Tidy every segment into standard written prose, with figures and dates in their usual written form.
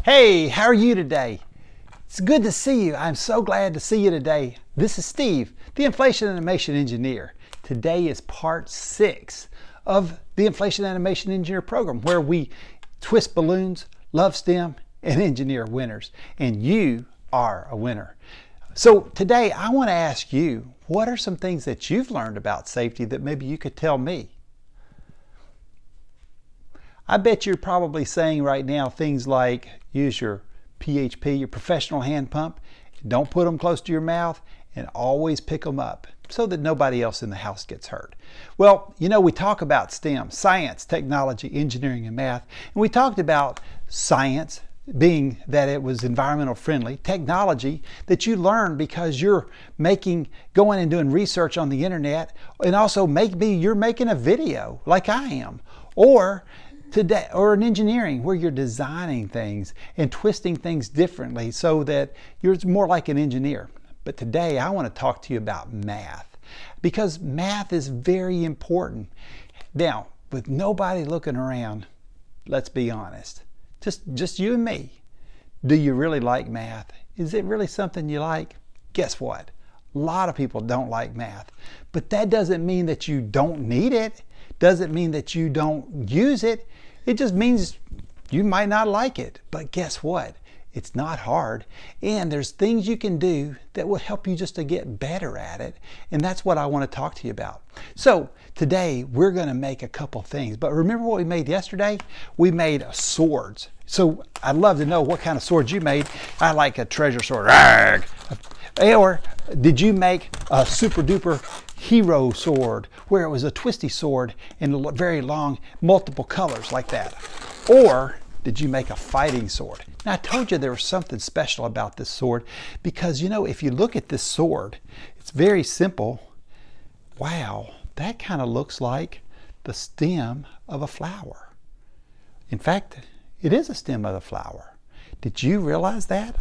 Hey, how are you today? It's good to see you. I'm so glad to see you today. This is Steve, the Inflation Animation Engineer. Today is part 6 of the Inflation Animation Engineer program, where we twist balloons, love STEM, and engineer winners. And you are a winner. So today I want to ask you, what are some things that you've learned about safety that maybe you could tell me? I bet you're probably saying right now things like use your PHP, your professional hand pump, don't put them close to your mouth, and always pick them up so that nobody else in the house gets hurt. Well, you know, we talk about STEM, science, technology, engineering, and math, and we talked about science being that it was environmental friendly, technology that you learn because you're going and doing research on the internet, and also maybe you're making a video like I am, or in engineering where you're designing things and twisting things differently so that you're more like an engineer. But today I want to talk to you about math, because math is very important. Now, with nobody looking around, let's be honest, just you and me, do you really like math? Is it really something you like? Guess what? A lot of people don't like math, but that doesn't mean that you don't need it. Doesn't mean that you don't use it. It just means you might not like it. But guess what? It's not hard, and there's things you can do that will help you just to get better at it, and that's what I want to talk to you about. So today we're going to make a couple things, but remember what we made yesterday? We made swords. So I'd love to know what kind of swords you made. I like a treasure sword. Or did you make a super duper hero sword where it was a twisty sword and very long, multiple colors like that? Or did you make a fighting sword? Now I told you there was something special about this sword, because you know, if you look at this sword, it's very simple. Wow, that kind of looks like the stem of a flower. In fact, it is a stem of a flower. Did you realize that?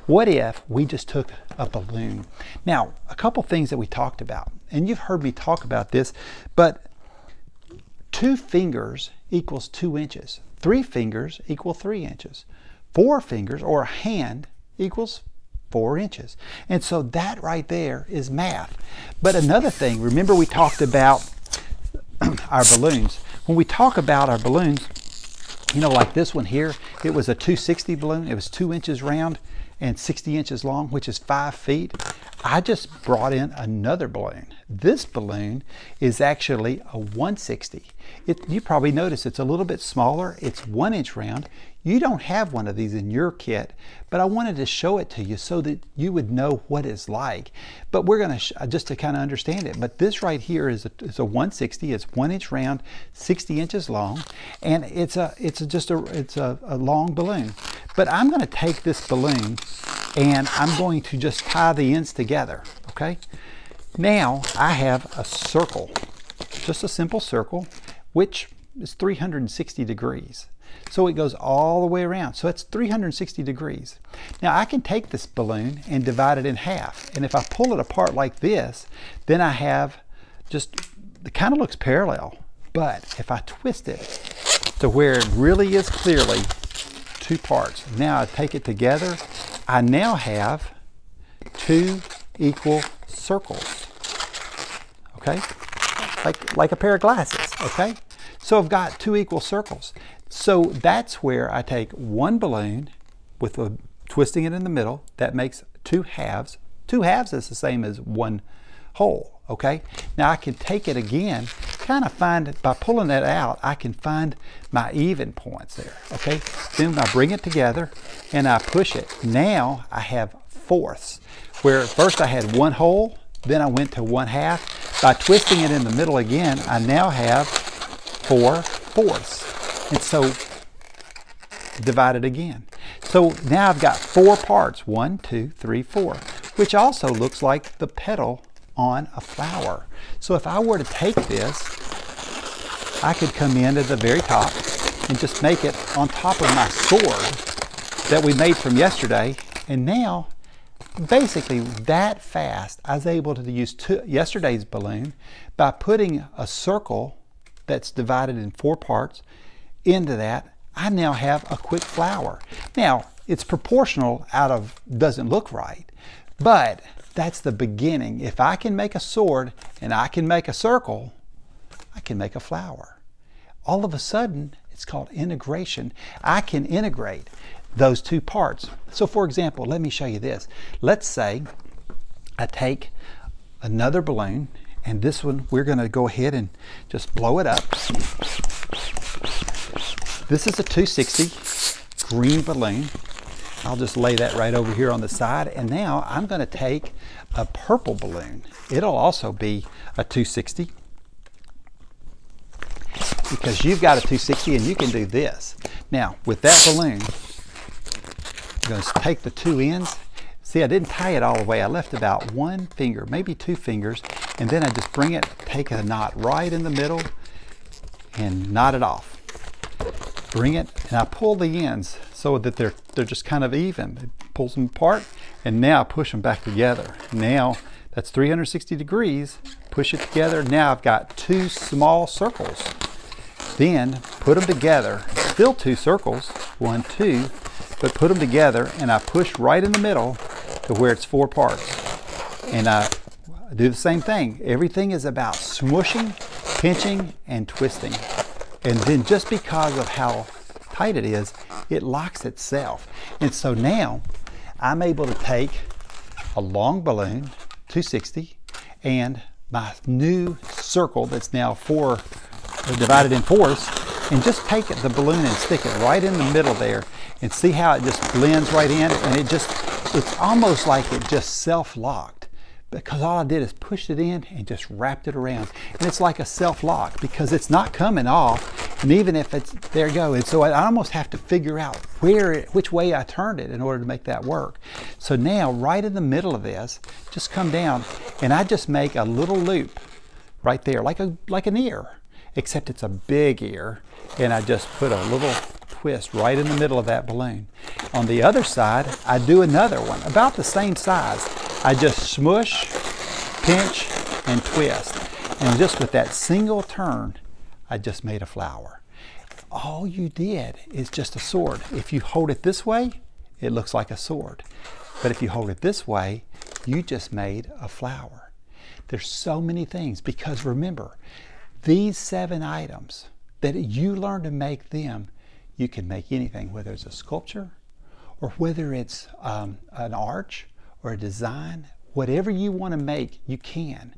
What if we just took a balloon? Now, a couple things that we talked about, and you've heard me talk about this, but 2 fingers equals 2 inches. 3 fingers equal 3 inches. 4 fingers, or a hand, equals 4 inches. And so that right there is math. But another thing, remember we talked about our balloons. When we talk about our balloons, you know, like this one here, it was a 260 balloon. It was 2 inches round and 60 inches long, which is 5 feet. I just brought in another balloon. This balloon is actually a 160. You probably notice it's a little bit smaller. It's 1 inch round. You don't have one of these in your kit, but I wanted to show it to you so that you would know what it's like. But we're going to, just to kind of understand it, but this right here is a 160. It's 1 inch round, 60 inches long, and it's a long balloon. But I'm going to take this balloon and I'm going to just tie the ends together, okay? Now I have a circle, just a simple circle, which is 360 degrees. So it goes all the way around. So it's 360 degrees. Now I can take this balloon and divide it in half. And if I pull it apart like this, then I have just, it kind of looks parallel. But if I twist it to where it really is clearly 2 parts, now I take it together, I now have 2 equal circles. Okay? Like a pair of glasses, okay? So I've got 2 equal circles. So that's where I take one balloon with twisting it in the middle. That makes 2 halves. 2 halves is the same as 1 whole, okay? Now I can take it again, kind of find, by pulling that out, I can find my even points there, okay? Then I bring it together and I push it. Now I have fourths, where first I had 1 whole, then I went to 1 half. By twisting it in the middle again, I now have 4 fourths. And so divide it again. So now I've got 4 parts, 1, 2, 3, 4, which also looks like the petal on a flower. So if I were to take this, I could come in at the very top and just make it on top of my sword that we made from yesterday. And now, basically that fast, I was able to use yesterday's balloon by putting a circle that's divided in 4 parts into that. I now have a quick flower. Now, it's proportional doesn't look right. But that's the beginning. If I can make a sword and I can make a circle, I can make a flower. All of a sudden, it's called integration. I can integrate those two parts. So for example, let me show you this. Let's say I take another balloon, and this one we're going to go ahead and just blow it up. This is a 260 green balloon. I'll just lay that right over here on the side, and now I'm going to take a purple balloon. It'll also be a 260, because you've got a 260 and you can do this. Now with that balloon, I'm going to take the two ends. See, I didn't tie it all the way. I left about one finger, maybe two fingers, and then I just bring it, take a knot right in the middle and knot it off. Bring it, and I pull the ends so that they're just kind of even. It pulls them apart, and now I push them back together. Now that's 360 degrees. Push it together. Now I've got two small circles. Then put them together. Still two circles, 1, 2, but put them together, and I push right in the middle to where it's 4 parts. And I do the same thing. Everything is about smooshing, pinching, and twisting. And then just because of how tight it is, it locks itself. And so now I'm able to take a long balloon, 260, and my new circle that's now divided in 4s, and just take the balloon and stick it right in the middle there, and see how it just blends right in, and it's almost like it just self-locked, because all I did is push it in and just wrapped it around. And it's like a self-lock because it's not coming off, and even if it's, there you go. And so I almost have to figure out which way I turned it in order to make that work. So now right in the middle of this, just come down, and I just make a little loop right there, like an ear, except it's a big ear, and I just put a little twist right in the middle of that balloon. On the other side, I do another one, about the same size. I just smush, pinch, and twist. And just with that single turn, I just made a flower. All you did is just a sword. If you hold it this way, it looks like a sword. But if you hold it this way, you just made a flower. There's so many things, because remember, these 7 items, that you learn to make them, you can make anything, whether it's a sculpture or whether it's an arch or a design. Whatever you want to make, you can.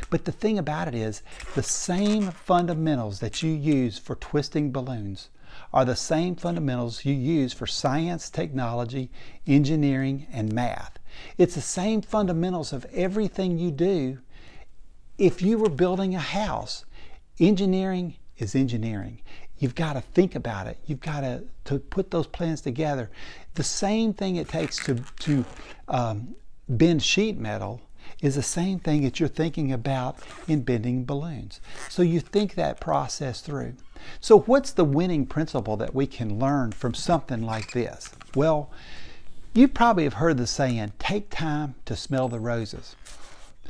But the thing about it is, the same fundamentals that you use for twisting balloons are the same fundamentals you use for science, technology, engineering, and math. It's the same fundamentals of everything you do. If you were building a house, engineering is engineering. You've got to think about it. You've got to put those plans together. The same thing it takes to bend sheet metal is the same thing that you're thinking about in bending balloons. So you think that process through. So what's the winning principle that we can learn from something like this? Well, you probably have heard the saying, take time to smell the roses.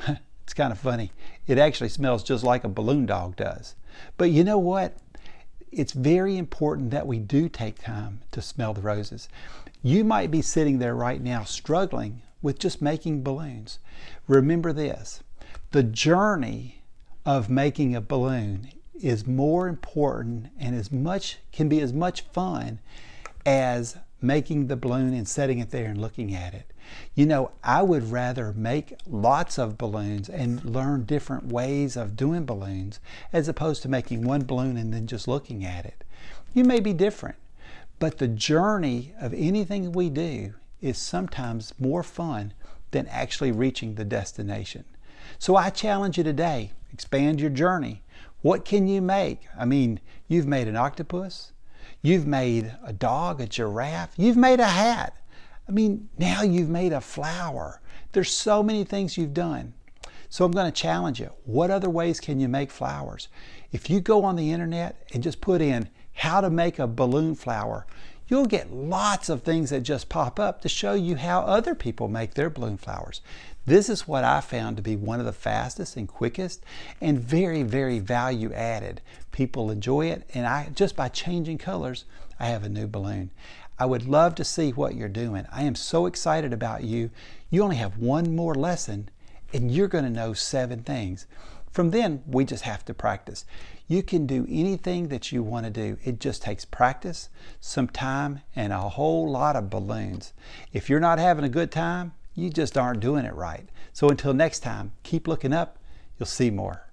It's kind of funny. It actually smells just like a balloon dog does. But you know what? It's very important that we do take time to smell the roses. You might be sitting there right now struggling with just making balloons. Remember this, the journey of making a balloon is more important and can be as much fun as making the balloon and setting it there and looking at it. You know, I would rather make lots of balloons and learn different ways of doing balloons as opposed to making one balloon and then just looking at it. You may be different, but the journey of anything we do is sometimes more fun than actually reaching the destination. So I challenge you today, expand your journey. What can you make? I mean, you've made an octopus, you've made a dog, a giraffe, you've made a hat. I mean, now you've made a flower. There's so many things you've done. So I'm going to challenge you. What other ways can you make flowers? If you go on the internet and just put in how to make a balloon flower, you'll get lots of things that just pop up to show you how other people make their balloon flowers. This is what I found to be one of the fastest and quickest and very, very value added. People enjoy it, and just by changing colors, I have a new balloon. I would love to see what you're doing. I am so excited about you. You only have one more lesson and you're going to know 7 things. From then, we just have to practice. You can do anything that you want to do. It just takes practice, some time, and a whole lot of balloons. If you're not having a good time, you just aren't doing it right. So until next time, keep looking up. You'll see more.